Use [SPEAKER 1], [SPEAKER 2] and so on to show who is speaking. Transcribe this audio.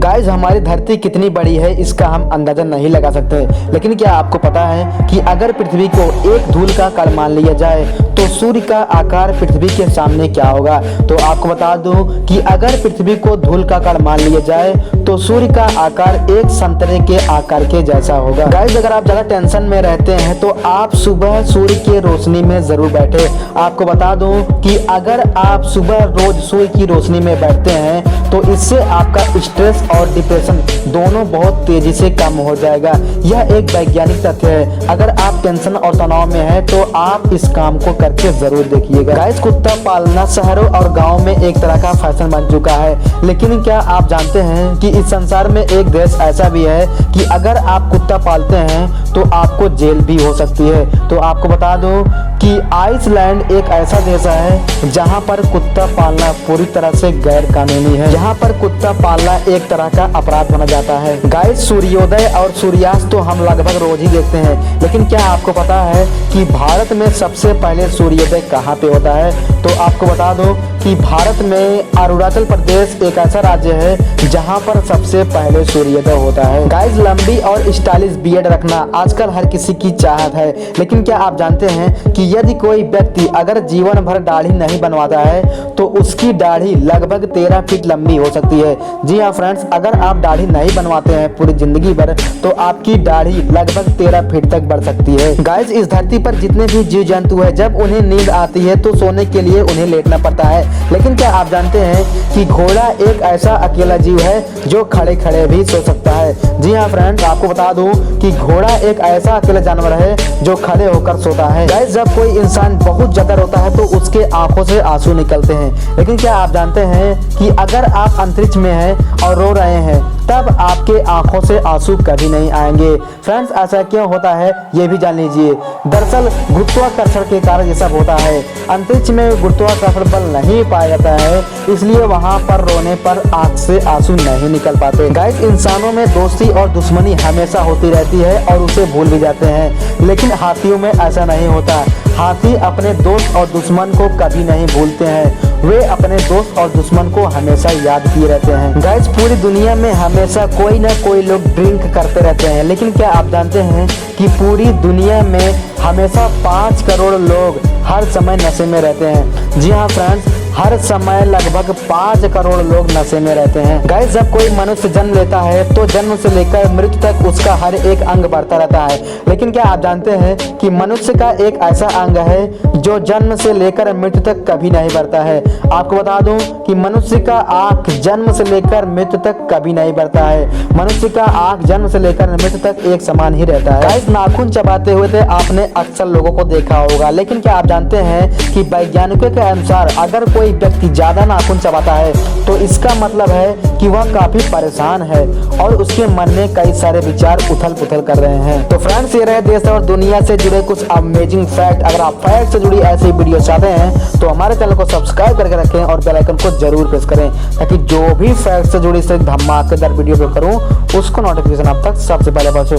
[SPEAKER 1] Guys हमारी धरती कितनी बड़ी है इसका हम अंदाजा नहीं लगा सकते, लेकिन क्या आपको पता है कि अगर पृथ्वी को एक धूल का कण मान लिया जाए तो सूर्य का आकार पृथ्वी के सामने क्या होगा। तो आपको बता दूं कि अगर पृथ्वी को धूल का कण मान लिया जाए तो सूर्य का आकार एक संतरे के आकार के जैसा होगा। गाइस अगर आप ज्यादा टेंशन में रहते हैं तो आप सुबह सूर्य की रोशनी में जरूर बैठे। आपको बता दूं कि अगर आप सुबह रोज सूर्य की रोशनी में बैठते हैं तो इससे आपका स्ट्रेस और डिप्रेशन दोनों बहुत तेजी से कम हो जाएगा। यह एक वैज्ञानिक तथ्य है। अगर आप टेंशन और तनाव में हैं तो आप इस काम को करके जरूर देखिएगा। गाइस कुत्ता पालना शहरों और गाँव में एक तरह का फैशन बन चुका है, लेकिन क्या आप जानते हैं कि इस संसार में एक देश ऐसा भी है कि अगर आप कुत्ता पालते हैं तो आपको जेल भी हो सकती है। तो आपको बता दूं कि आइसलैंड एक ऐसा देश है जहां पर कुत्ता पालना पूरी तरह से गैर कानूनी है। यहाँ पर कुत्ता पालना एक तरह का अपराध माना जाता है। गाइस सूर्योदय और सूर्यास्त तो हम लगभग रोज ही देखते हैं, लेकिन क्या आपको पता है कि भारत में सबसे पहले सूर्योदय कहाँ पे होता है। तो आपको बता दो कि भारत में अरुणाचल प्रदेश एक ऐसा राज्य है जहां पर सबसे पहले सूर्योदय होता है। गाइस लंबी और स्टाइलिश बियर्ड रखना आजकल हर किसी की चाहत है, लेकिन क्या आप जानते हैं कि यदि कोई व्यक्ति अगर जीवन भर दाढ़ी नहीं बनवाता है तो उसकी दाढ़ी लगभग 13 फीट लंबी हो सकती है। जी हाँ फ्रेंड्स, अगर आप दाढ़ी नहीं बनवाते हैं पूरी जिंदगी भर तो आपकी दाढ़ी लगभग 13 फीट तक बढ़ सकती है। गाइस इस धरती पर जितने भी जीव जंतु है जब उन्हें नींद आती है तो सोने के लिए उन्हें लेटना पड़ता है, लेकिन क्या आप जानते हैं कि घोड़ा एक ऐसा अकेला जीव है जो खड़े खड़े भी सो सकता है। जी हाँ फ्रेंड्स, आपको बता दूं कि घोड़ा एक ऐसा अकेला जानवर है जो खड़े होकर सोता है। गाइस जब कोई इंसान बहुत ज्यादा रोता है तो उसके आंखों से आंसू निकलते हैं, लेकिन क्या आप जानते हैं कि अगर आप अंतरिक्ष में हैं और रो रहे हैं तब आपके आंखों से आंसू कभी नहीं आएंगे। फ्रेंड्स ऐसा क्यों होता है ये भी जान लीजिए। दरअसल गुरुत्वाकर्षण के कारण ये सब होता है। अंतरिक्ष में गुरुत्वाकर्षण बल नहीं पाया जाता है, इसलिए वहां पर रोने पर आंख से आंसू नहीं निकल पाते। गाइस इंसानों में दोस्ती और दुश्मनी हमेशा होती रहती है और उसे भूल भी जाते हैं, लेकिन हाथियों में ऐसा नहीं होता। हाथी अपने दोस्त और दुश्मन को कभी नहीं भूलते हैं, वे अपने दोस्त और दुश्मन को हमेशा याद किए रहते हैं। गाइस पूरी दुनिया में हमेशा कोई ना कोई लोग ड्रिंक करते रहते हैं, लेकिन क्या आप जानते हैं कि पूरी दुनिया में हमेशा 5 करोड़ लोग हर समय नशे में रहते हैं। जी हाँ फ्रेंड्स, हर समय लगभग 5 करोड़ लोग नशे में रहते हैं। गाइस जब कोई मनुष्य जन्म लेता है तो जन्म से लेकर मृत्यु तक उसका हर एक अंग बढ़ता रहता है, लेकिन क्या आप जानते हैं कि मनुष्य का एक ऐसा अंग है जो जन्म से लेकर मृत्यु तक कभी नहीं बढ़ता है। आपको बता दूं कि मनुष्य का आँख जन्म से लेकर मृत्यु तक कभी नहीं बढ़ता है। मनुष्य का आँख जन्म से लेकर मृत्यु तक एक समान ही रहता है। गाइस नाखून चबाते हुए थे आपने अक्सर लोगों को देखा होगा, लेकिन क्या आप जानते हैं कि वैज्ञानिकों के अनुसार अगर कोई व्यक्ति ज्यादा नाखून चबाता है तो इसका मतलब है कि वह काफी परेशान है और उसके मन में कई सारे विचार उथल पुथल कर रहे हैं। तो फ्रेंड्स ये रहे देश और दुनिया से जुड़े कुछ अमेजिंग फैक्ट। अगर आप फैक्ट से जुड़ी ऐसी वीडियो चाहते हैं तो हमारे चैनल को सब्सक्राइब करके रखें और बेल आइकन को जरूर प्रेस करें, ताकि जो भी फैक्ट से जुड़ी से धमाकेदार वीडियो को करूं उसको नोटिफिकेशन आप तक सबसे पहले पहुंचे।